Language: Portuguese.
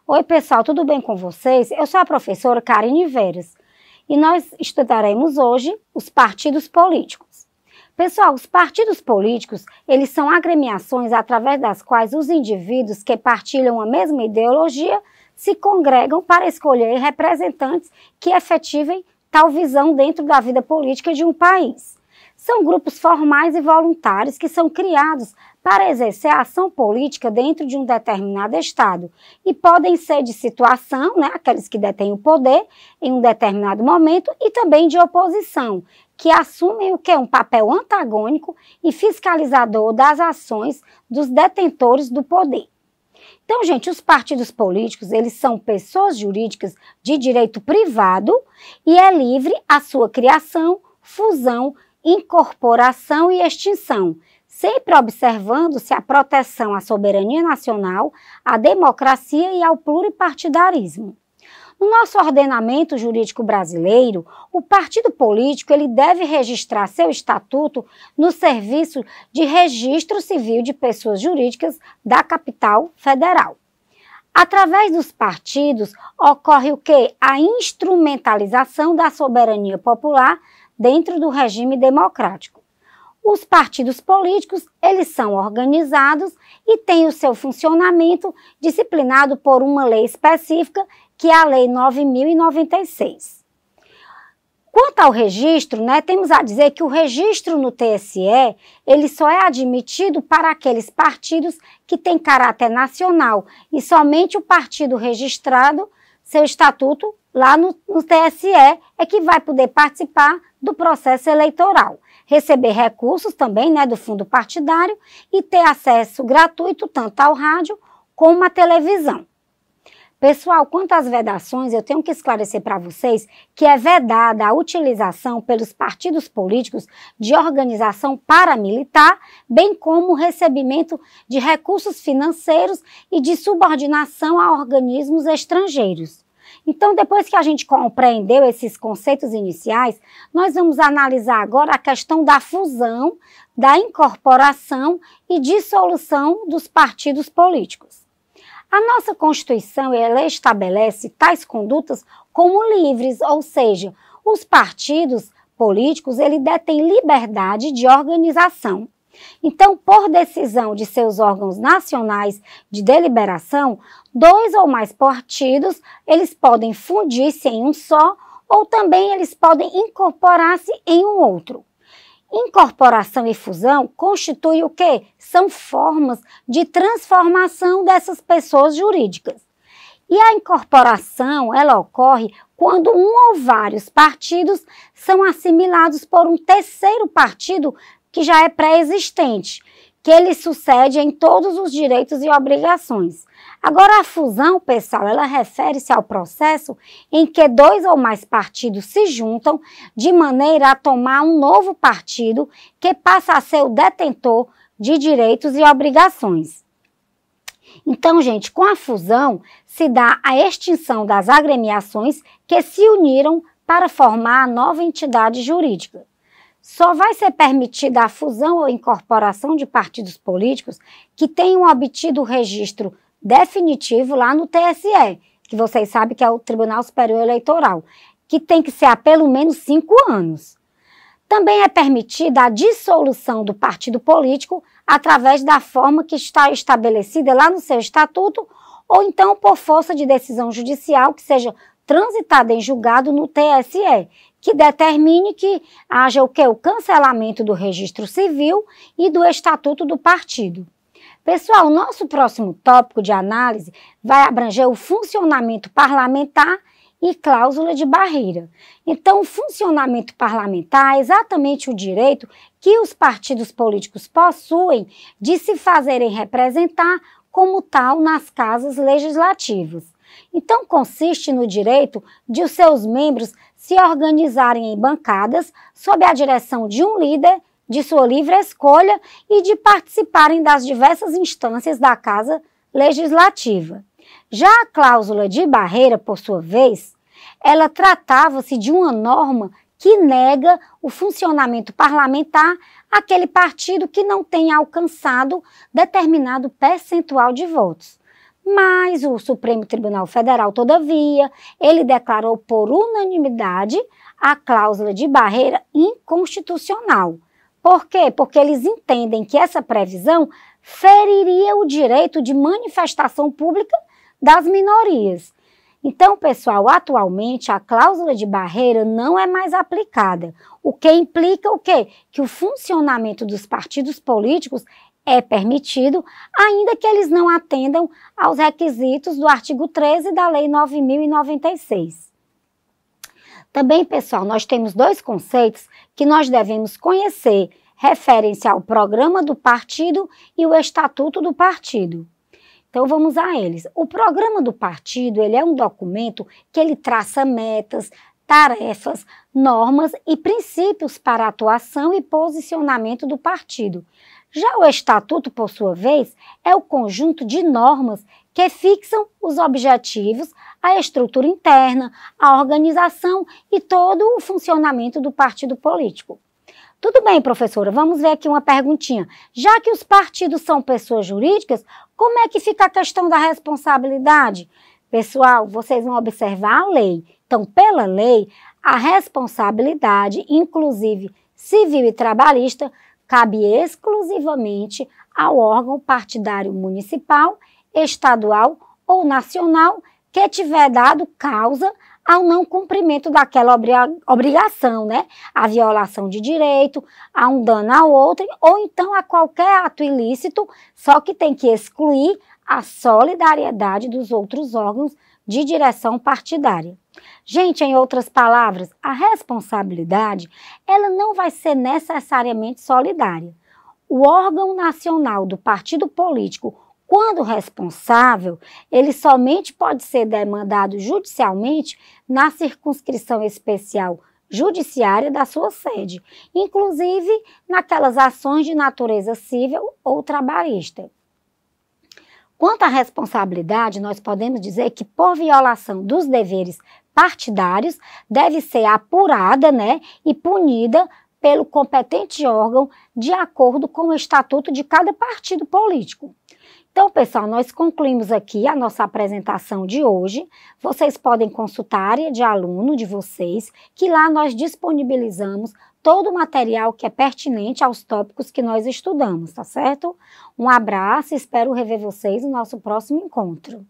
Oi pessoal, tudo bem com vocês? Eu sou a professora Karine Veras e nós estudaremos hoje os partidos políticos. Pessoal, os partidos políticos, eles são agremiações através das quais os indivíduos que partilham a mesma ideologia se congregam para escolher representantes que efetivem tal visão dentro da vida política de um país. São grupos formais e voluntários que são criados para exercer a ação política dentro de um determinado estado e podem ser de situação, aqueles que detêm o poder em um determinado momento, e também de oposição, que assumem o que é um papel antagônico e fiscalizador das ações dos detentores do poder. Então, gente, os partidos políticos, eles são pessoas jurídicas de direito privado e é livre a sua criação, fusão, incorporação e extinção, sempre observando-se a proteção à soberania nacional, à democracia e ao pluripartidarismo. No nosso ordenamento jurídico brasileiro, o partido político ele deve registrar seu estatuto no Serviço de Registro Civil de Pessoas Jurídicas da Capital Federal. Através dos partidos, ocorre o quê? A instrumentalização da soberania popular dentro do regime democrático. Os partidos políticos, eles são organizados e têm o seu funcionamento disciplinado por uma lei específica, que é a Lei 9.096. Quanto ao registro, temos a dizer que o registro no TSE, ele só é admitido para aqueles partidos que têm caráter nacional e somente o partido registrado, seu estatuto, lá no TSE, é que vai poder participar do processo eleitoral, receber recursos também do fundo partidário e ter acesso gratuito tanto ao rádio como à televisão. Pessoal, quanto às vedações, eu tenho que esclarecer para vocês que é vedada a utilização pelos partidos políticos de organização paramilitar, bem como o recebimento de recursos financeiros e de subordinação a organismos estrangeiros. Então, depois que a gente compreendeu esses conceitos iniciais, nós vamos analisar agora a questão da fusão, da incorporação e dissolução dos partidos políticos. A nossa Constituição ela estabelece tais condutas como livres, ou seja, os partidos políticos eles detêm liberdade de organização. Então, por decisão de seus órgãos nacionais de deliberação, dois ou mais partidos, eles podem fundir-se em um só ou também eles podem incorporar-se em um outro. Incorporação e fusão constituem o quê? São formas de transformação dessas pessoas jurídicas. E a incorporação, ela ocorre quando um ou vários partidos são assimilados por um terceiro partido que já é pré-existente, que ele sucede em todos os direitos e obrigações. Agora, a fusão, pessoal, ela refere-se ao processo em que dois ou mais partidos se juntam de maneira a tomar um novo partido que passa a ser o detentor de direitos e obrigações. Então, gente, com a fusão se dá a extinção das agremiações que se uniram para formar a nova entidade jurídica. Só vai ser permitida a fusão ou incorporação de partidos políticos que tenham obtido o registro definitivo lá no TSE, que vocês sabem que é o Tribunal Superior Eleitoral, que tem que ser há pelo menos 5 anos. Também é permitida a dissolução do partido político através da forma que está estabelecida lá no seu estatuto ou então por força de decisão judicial que seja transitada em julgado no TSE, que determine que haja o cancelamento do registro civil e do estatuto do partido. Pessoal, o nosso próximo tópico de análise vai abranger o funcionamento parlamentar e cláusula de barreira. Então, o funcionamento parlamentar é exatamente o direito que os partidos políticos possuem de se fazerem representar como tal nas casas legislativas. Então, consiste no direito de os seus membros se organizarem em bancadas sob a direção de um líder de sua livre escolha e de participarem das diversas instâncias da Casa Legislativa. Já a cláusula de barreira, por sua vez, ela tratava-se de uma norma que nega o funcionamento parlamentar àquele partido que não tenha alcançado determinado percentual de votos. Mas o Supremo Tribunal Federal, todavia, ele declarou por unanimidade a cláusula de barreira inconstitucional. Por quê? Porque eles entendem que essa previsão feriria o direito de manifestação pública das minorias. Então, pessoal, atualmente a cláusula de barreira não é mais aplicada, o que implica o quê? Que o funcionamento dos partidos políticos é permitido, ainda que eles não atendam aos requisitos do artigo 13 da Lei 9.096. Também, pessoal, nós temos dois conceitos que nós devemos conhecer, referem-se ao programa do partido e o estatuto do partido. Então, vamos a eles. O programa do partido, ele é um documento que ele traça metas, tarefas, normas e princípios para a atuação e posicionamento do partido. Já o estatuto, por sua vez, é o conjunto de normas que fixam os objetivos, a estrutura interna, a organização e todo o funcionamento do partido político. Tudo bem, professora, vamos ver aqui uma perguntinha. Já que os partidos são pessoas jurídicas, como é que fica a questão da responsabilidade? Pessoal, vocês vão observar a lei. Então, pela lei, a responsabilidade, inclusive civil e trabalhista, cabe exclusivamente ao órgão partidário municipal, estadual ou nacional que tiver dado causa ao não cumprimento daquela obrigação, né? A violação de direito, a um dano ao outro, ou então a qualquer ato ilícito, só que tem que excluir a solidariedade dos outros órgãos de direção partidária. Gente, em outras palavras, a responsabilidade, ela não vai ser necessariamente solidária. O órgão nacional do partido político, quando responsável, ele somente pode ser demandado judicialmente na circunscrição especial judiciária da sua sede, inclusive naquelas ações de natureza civil ou trabalhista. Quanto à responsabilidade, nós podemos dizer que por violação dos deveres partidários deve ser apurada, né, e punida pelo competente órgão de acordo com o estatuto de cada partido político. Então, pessoal, nós concluímos aqui a nossa apresentação de hoje. Vocês podem consultar a área de aluno de vocês, que lá nós disponibilizamos todo o material que é pertinente aos tópicos que nós estudamos, tá certo? Um abraço e espero rever vocês no nosso próximo encontro.